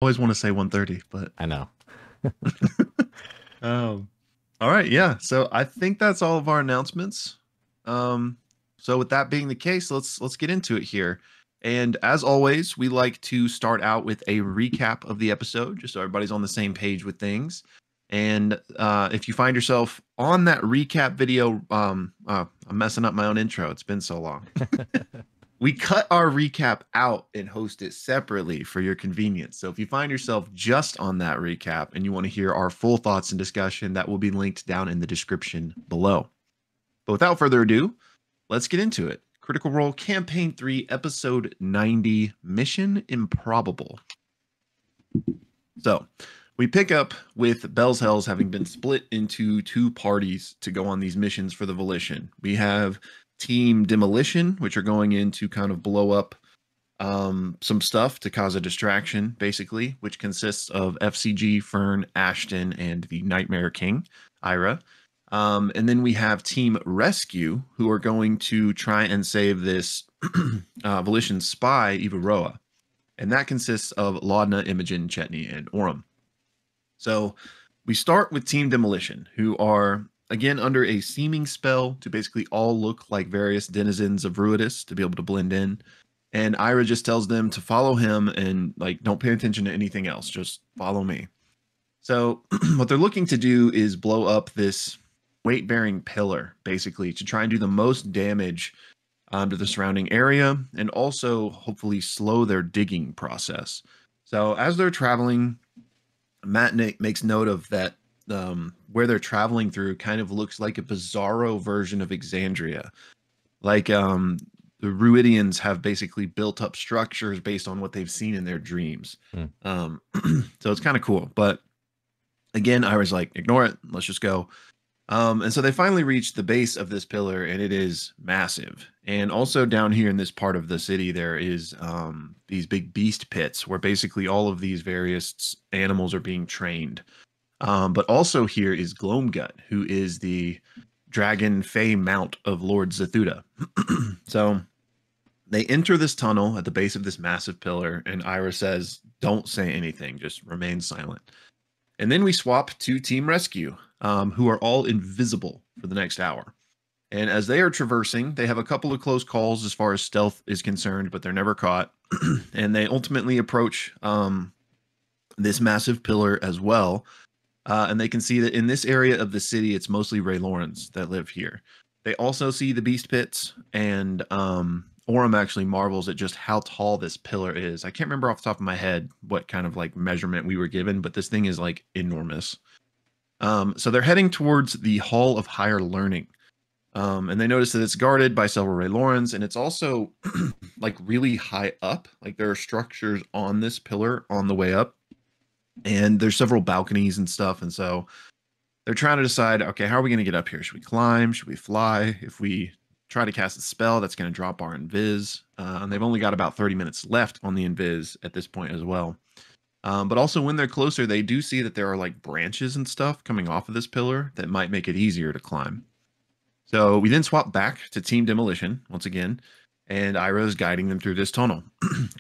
always want to say 1:30, but I know. um, all right, yeah. So I think that's all of our announcements. Um, so with that being the case, let's get into it here. And as always, we like to start out with a recap of the episode, just so everybody's on the same page with things. And if you find yourself on that recap video, I'm messing up my own intro. It's been so long. We cut our recap out and host it separately for your convenience. So if you find yourself just on that recap and you want to hear our full thoughts and discussion, that will be linked down in the description below. But without further ado, let's get into it. Critical Role Campaign 3, Episode 90, Mission Improbable. So we pick up with Bell's Hells having been split into two parties to go on these missions for the Volition. We have Team Demolition, which are going in to kind of blow up some stuff to cause a distraction, basically, which consists of FCG, Fern, Ashton, and the Nightmare King, Ira. And then we have Team Rescue, who are going to try and save this Volition spy, Eva Roa. And that consists of Laudna, Imogen, Chetney, and Orem. So we start with Team Demolition, who are, again, under a seeming spell to basically all look like various denizens of Ruidus to be able to blend in. And Ira just tells them to follow him and, like, don't pay attention to anything else. Just follow me. So what they're looking to do is blow up this weight-bearing pillar, basically, to try and do the most damage to the surrounding area and also hopefully slow their digging process. So as they're traveling, Matt makes note of that where they're traveling through kind of looks like a bizarro version of Exandria. Like the Ruidians have basically built up structures based on what they've seen in their dreams. So it's kind of cool. But again, I was like, ignore it. Let's just go. And so they finally reach the base of this pillar, and it is massive. And also down here in this part of the city, there is these big beast pits where basically all of these various animals are being trained. But also here is Gloamgut, who is the dragon fey mount of Lord Zethuda. So they enter this tunnel at the base of this massive pillar, and Ira says, don't say anything, just remain silent. And then we swap to Team Rescue, who are all invisible for the next hour. And as they are traversing, they have a couple of close calls as far as stealth is concerned, but they're never caught. And they ultimately approach this massive pillar as well. And they can see that in this area of the city, it's mostly Ray Lawrence that live here. They also see the beast pits, and Orem actually marvels at just how tall this pillar is. I can't remember off the top of my head what kind of like measurement we were given, but this thing is like enormous. So they're heading towards the Hall of Higher Learning. And they notice that it's guarded by several Ray Laurens, and it's also like really high up. Like there are structures on this pillar on the way up, and there's several balconies and stuff. And so they're trying to decide, okay, how are we going to get up here? Should we climb? Should we fly? If we try to cast a spell, that's going to drop our invis. And they've only got about 30 minutes left on the invis at this point as well. But also when they're closer, they do see that there are like branches and stuff coming off of this pillar that might make it easier to climb. So we then swap back to Team Demolition once again, and Ira is guiding them through this tunnel.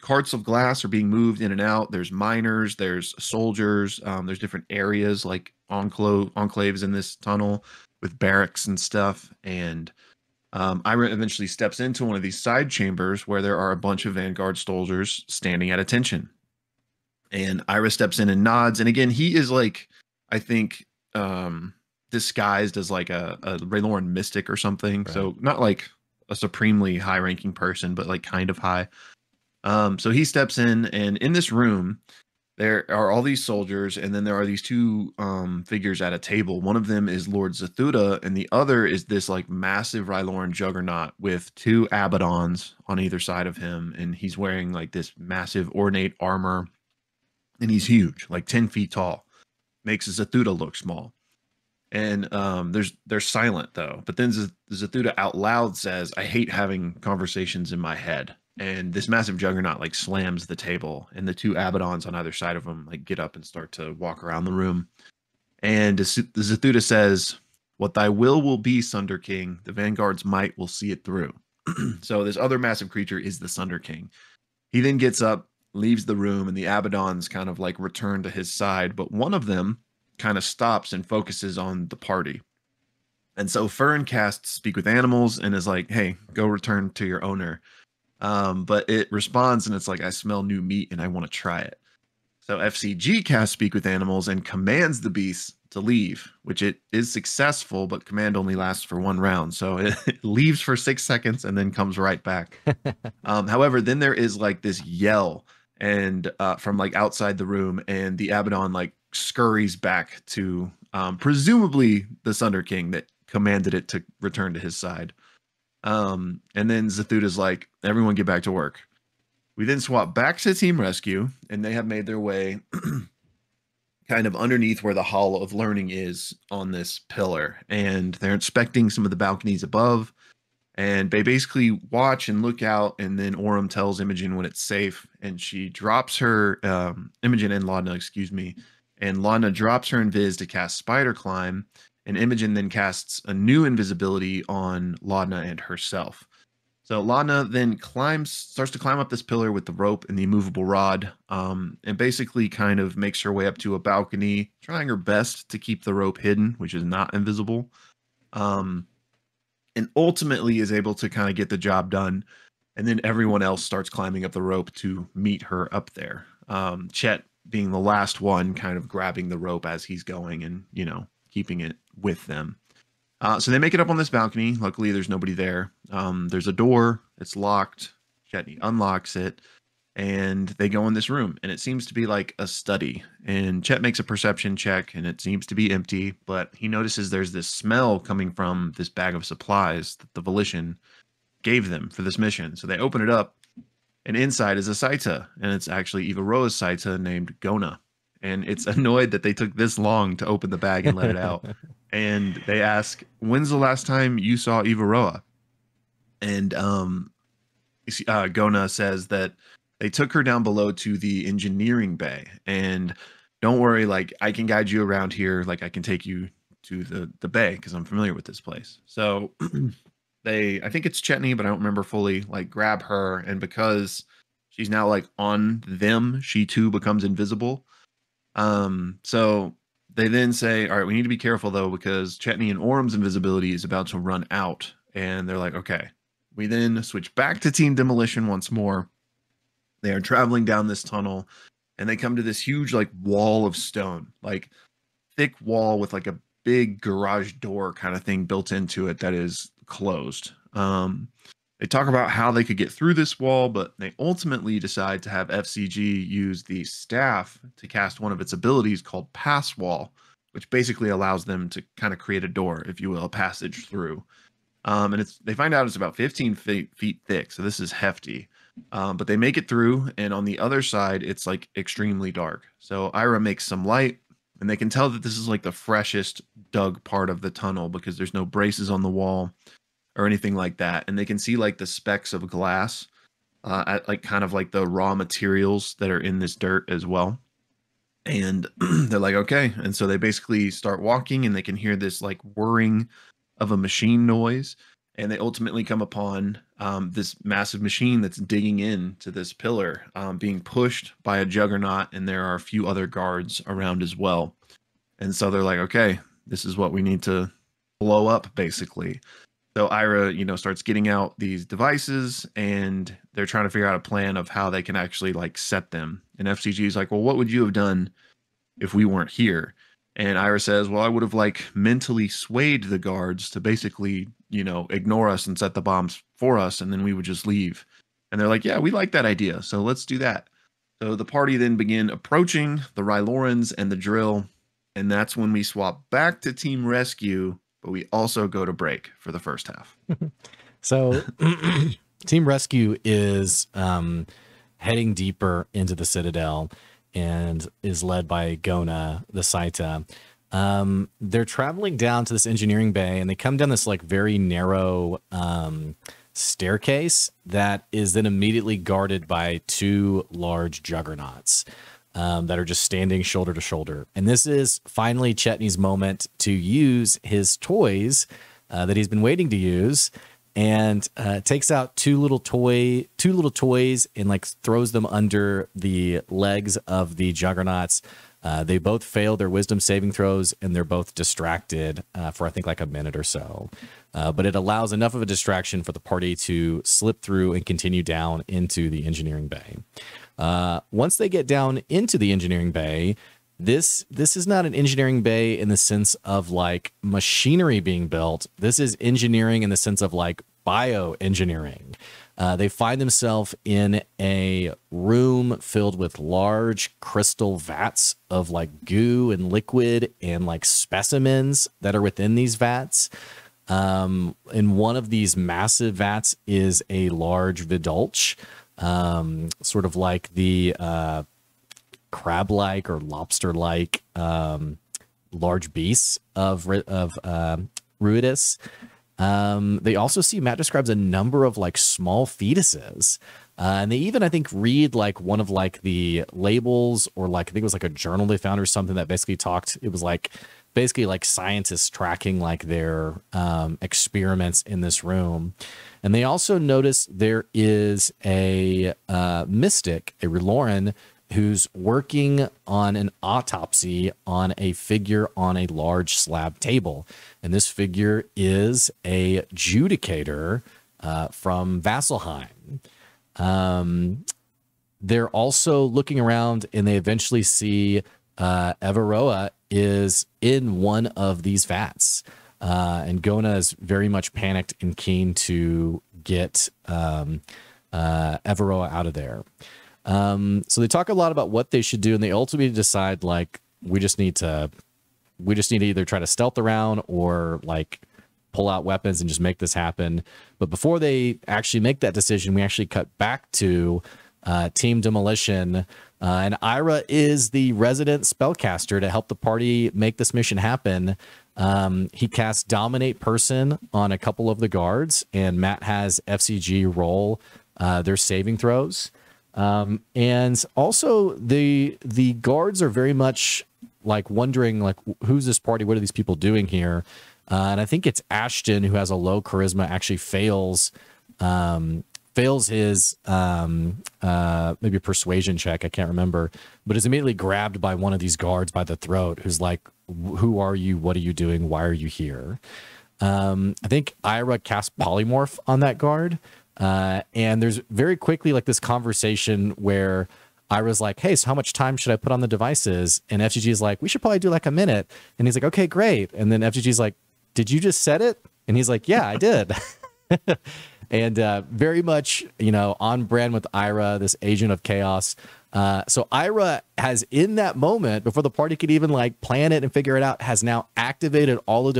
Carts of glass are being moved in and out. There's miners, there's soldiers, there's different areas like enclaves in this tunnel with barracks and stuff. And Ira eventually steps into one of these side chambers where there are a bunch of Vanguard soldiers standing at attention. And Ira steps in and nods. And again, he is like, I think, disguised as like a Ray Lauren mystic or something. Right. So not like a supremely high ranking person, but like kind of high. So he steps in, and in this room, there are all these soldiers, and then there are these two figures at a table. One of them is Lord Zethuda, and the other is this like massive Ryloran juggernaut with two Abaddons on either side of him. And he's wearing like this massive ornate armor, and he's huge, like 10 feet tall. Makes Zethuda look small. And they're silent though. But then Zethuda out loud says, "I hate having conversations in my head." And this massive juggernaut like slams the table, and the two Abaddons on either side of him like get up and start to walk around the room. And Zethuda says, "What thy will be, Sunder King. The Vanguard's might will see it through." So this other massive creature is the Sunder King. He then gets up, leaves the room, and the Abaddons kind of like return to his side, but one of them kind of stops and focuses on the party. And so Fern casts Speak with Animals and is like, hey, go return to your owner. But it responds and it's like, I smell new meat and I want to try it. So FCG casts Speak with Animals and commands the beast to leave, which it is successful, but command only lasts for 1 round. So it leaves for 6 seconds and then comes right back. However, then there is like this yell and from like outside the room, and the Abaddon like scurries back to presumably the Sunder King that commanded it to return to his side. And then Zathuta's like, everyone get back to work. We then swap back to Team Rescue, and they have made their way kind of underneath where the Hall of Learning is on this pillar. And they're inspecting some of the balconies above. And they basically watch and look out, and then Aurum tells Imogen when it's safe, and she drops her, Imogen and Laudna, excuse me, and Laudna drops her invis to cast Spider Climb, and Imogen then casts a new invisibility on Laudna and herself. So Laudna then starts to climb up this pillar with the rope and the immovable rod, and basically kind of makes her way up to a balcony, trying her best to keep the rope hidden, which is not invisible, and ultimately is able to kind of get the job done. And then everyone else starts climbing up the rope to meet her up there. Chet being the last one, kind of grabbing the rope as he's going and, keeping it with them. So they make it up on this balcony. Luckily, there's nobody there. There's a door. It's locked. Chetney unlocks it, and they go in this room, and it seems to be like a study. And Chet makes a perception check, and it seems to be empty, but he notices there's this smell coming from this bag of supplies that the Volition gave them for this mission. So they open it up, and inside is a Saita, and it's actually Ivaroa's Saita named Gona. And it's annoyed that they took this long to open the bag and let it out. And they ask, when's the last time you saw Ivaroa? And Gona says that they took her down below to the engineering bay. And don't worry, like, I can guide you around here. Like, I can take you to the bay because I'm familiar with this place. So I think it's Chetney, but I don't remember fully, like, grab her. And because she's now, like, on them, she too becomes invisible. So they then say, all right, we need to be careful though, because Chetney and Aurum's invisibility is about to run out. And they're like, okay. We then switch back to Team Demolition once more. They are traveling down this tunnel, and they come to this huge like wall of stone, like thick wall with like a big garage door kind of thing built into it that is closed. They talk about how they could get through this wall, but they ultimately decide to have FCG use the staff to cast one of its abilities called Pass Wall, which basically allows them to kind of create a door, if you will, a passage through. And they find out it's about 15 feet thick, so this is hefty. But they make it through, and on the other side, it's like extremely dark. So Ira makes some light, and they can tell that this is like the freshest dug part of the tunnel because there's no braces on the wall or anything like that. And they can see like the specks of glass at like kind of like the raw materials that are in this dirt as well. And they're like, okay. And so they basically start walking, and they can hear this like whirring of a machine noise. And they ultimately come upon this massive machine that's digging into this pillar, being pushed by a juggernaut. And there are a few other guards around as well. And so they're like, okay, this is what we need to blow up, basically. So Ira, starts getting out these devices, and they're trying to figure out a plan of how they can actually like set them. And FCG is like, well, what would you have done if we weren't here? And Ira says, well, I would have like mentally swayed the guards to basically, ignore us and set the bombs for us, and then we would just leave. And they're like, yeah, we like that idea, so let's do that. So the party then begin approaching the Rylorans and the drill, and that's when we swap back to Team Rescue, but we also go to break for the first half. So Team Rescue is heading deeper into the Citadel and is led by Gona, the Saita. They're traveling down to this engineering bay, and they come down this like very narrow staircase that is then immediately guarded by 2 large juggernauts that are just standing shoulder to shoulder. And this is finally Chetney's moment to use his toys that he's been waiting to use. and takes out two little toys and like throws them under the legs of the juggernauts. They both fail their wisdom saving throws, and they're both distracted for I think like a minute or so. But it allows enough of a distraction for the party to slip through and continue down into the engineering bay. Once they get down into the engineering bay, this is not an engineering bay in the sense of like machinery being built. This is engineering in the sense of like bioengineering. They find themselves in a room filled with large crystal vats of like goo and liquid and like specimens that are within these vats. In one of these massive vats is a large vidulch, sort of like the crab-like or lobster-like large beasts of Ruidus. They also see, Matt describes a number of like small fetuses. And they even, I think, read like one of like the labels, or like, I think it was like a journal they found or something that basically talked, it was like basically like scientists tracking like their experiments in this room. And they also notice there is a mystic, a Reloran, who's working on an autopsy on a figure on a large slab table. And this figure is a Judicator from Vasselheim. They're also looking around, and they eventually see Everoa is in one of these vats. And Gona is very much panicked and keen to get Everoa out of there. So they talk a lot about what they should do, and they ultimately decide like we just need to either try to stealth around or like pull out weapons and just make this happen. But before they actually make that decision, we actually cut back to Team Demolition, and Ira is the resident spellcaster to help the party make this mission happen. He casts Dominate Person on a couple of the guards, and Matt has FCG roll their saving throws. And also the guards are very much like wondering like, who's this party? What are these people doing here? And I think it's Ashton, who has a low charisma, actually fails his maybe a persuasion check. I can't remember, but is immediately grabbed by one of these guards by the throat, who's like, who are you? What are you doing? Why are you here? I think Ira casts Polymorph on that guard. And there's very quickly like this conversation where Ira's like, hey, so how much time should I put on the devices? And FGG is like, we should probably do like a minute. And he's like, okay, great. And then FGG is like, did you just set it? And he's like, yeah, I did. And very much, you know, on brand with Ira, this agent of chaos. So Ira has, in that moment, before the party could even like plan it and figure it out, has now activated all of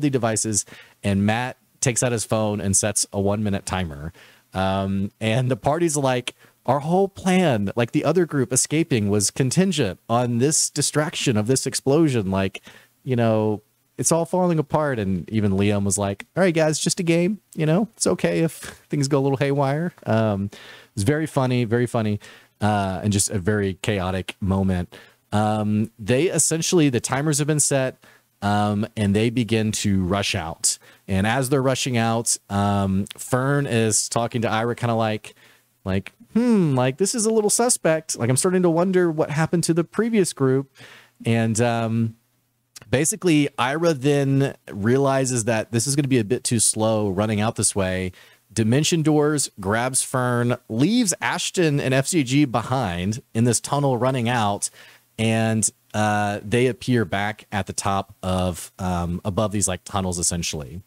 the devices, and Matt takes out his phone and sets a 1-minute timer. And the party's like, our whole plan, like the other group escaping, was contingent on this distraction of this explosion. Like, you know, it's all falling apart. And even Liam was like, all right, guys, just a game. You know, it's okay if things go a little haywire. It's very funny, and just a very chaotic moment. They essentially, the timers have been set, and they begin to rush out. And as they're rushing out, Fern is talking to Ira, kind of like, this is a little suspect. Like, I'm starting to wonder what happened to the previous group. And basically, Ira then realizes that this is going to be a bit too slow running out this way. Dimension Doors grabs Fern, leaves Ashton and FCG behind in this tunnel running out, and they appear back at the top of above these like tunnels, essentially.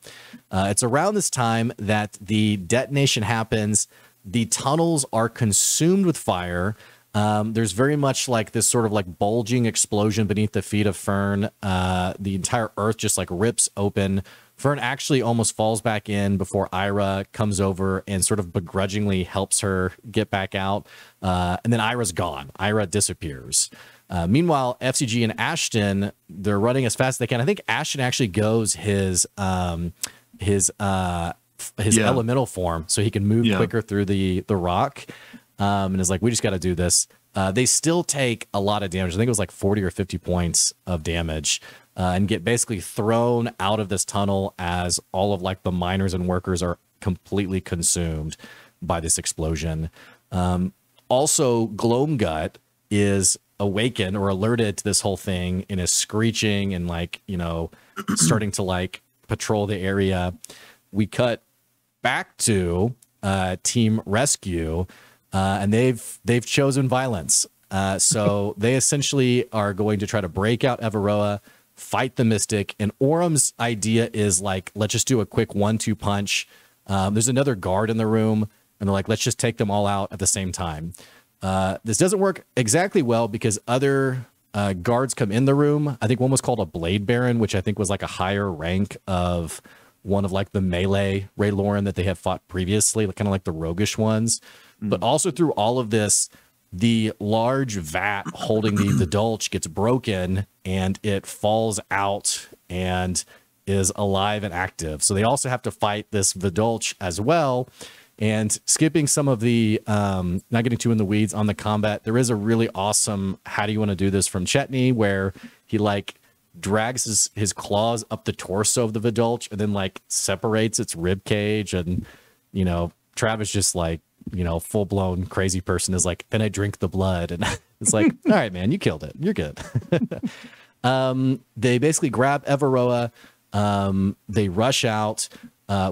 It's around this time that the detonation happens. The tunnels are consumed with fire. There's very much like this sort of like bulging explosion beneath the feet of Fern. The entire earth just like rips open. Fern actually almost falls back in before Ira comes over and sort of begrudgingly helps her get back out. And then Ira's gone. Ira disappears. Meanwhile, FCG and Ashton, they're running as fast as they can. I think Ashton actually goes his elemental form so he can move quicker through the rock, and is like, we just got to do this. They still take a lot of damage. I think it was like 40 or 50 points of damage, and get basically thrown out of this tunnel as all of like the miners and workers are completely consumed by this explosion. Also, Gloamgut is awakened or alerted to this whole thing and is screeching and like, you know, starting to like patrol the area. We cut back to Team Rescue, and they've chosen violence. So they essentially are going to try to break out Everoa, fight the Mystic, and Orum's idea is like, let's just do a quick 1-2 punch. There's another guard in the room, and they're like, let's just take them all out at the same time. This doesn't work exactly well because other guards come in the room. I think one was called a Blade Baron, which I think was like a higher rank of one of like the melee Ray Lauren that they had fought previously, kind of like the roguish ones. But also through all of this, the large vat holding the Dulce gets broken and it falls out and is alive and active. So they also have to fight this Vidulch as well. And skipping some of the, not getting too in the weeds on the combat, there is a really awesome how do you want to do this from Chetney, where he like drags his claws up the torso of the Vidulch and then like separates its rib cage. And, you know, Travis just like, you know, full blown crazy person is like, then I drink the blood. And it's like, all right, man, you killed it. You're good. They basically grab Everoa. They rush out.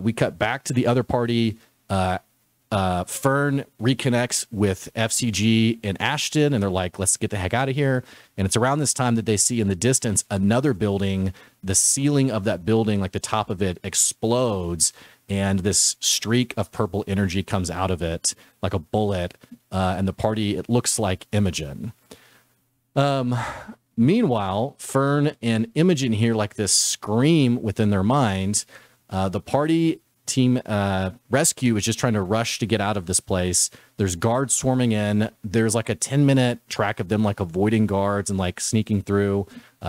We cut back to the other party. Fern reconnects with FCG and Ashton, and they're like, let's get the heck out of here. And it's around this time that they see in the distance another building. The ceiling of that building, like the top of it, explodes, and this streak of purple energy comes out of it like a bullet. And the party, it looks like Imogen. Meanwhile, Fern and Imogen hear like this scream within their minds. The party Team Rescue is just trying to rush to get out of this place. There's guards swarming in. There's like a 10-minute track of them like avoiding guards and like sneaking through.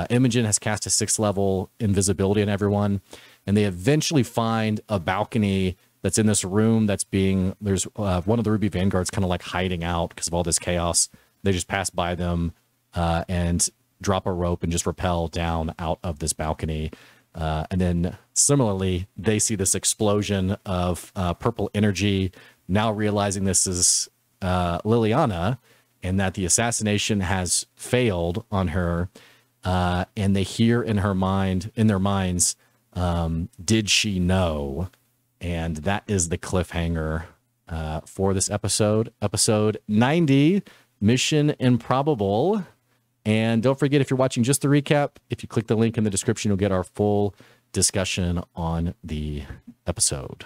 Imogen has cast a 6th level invisibility on everyone, and they eventually find a balcony that's in this room that's being, there's one of the Ruby Vanguards kind of like hiding out because of all this chaos. They just pass by them and drop a rope and just rappel down out of this balcony. And then similarly, they see this explosion of purple energy, now realizing this is Liliana and that the assassination has failed on her. And they hear in their minds, did she know? And that is the cliffhanger for this episode 90, Mission Improbable. And don't forget, if you're watching just the recap, if you click the link in the description, you'll get our full discussion on the episode.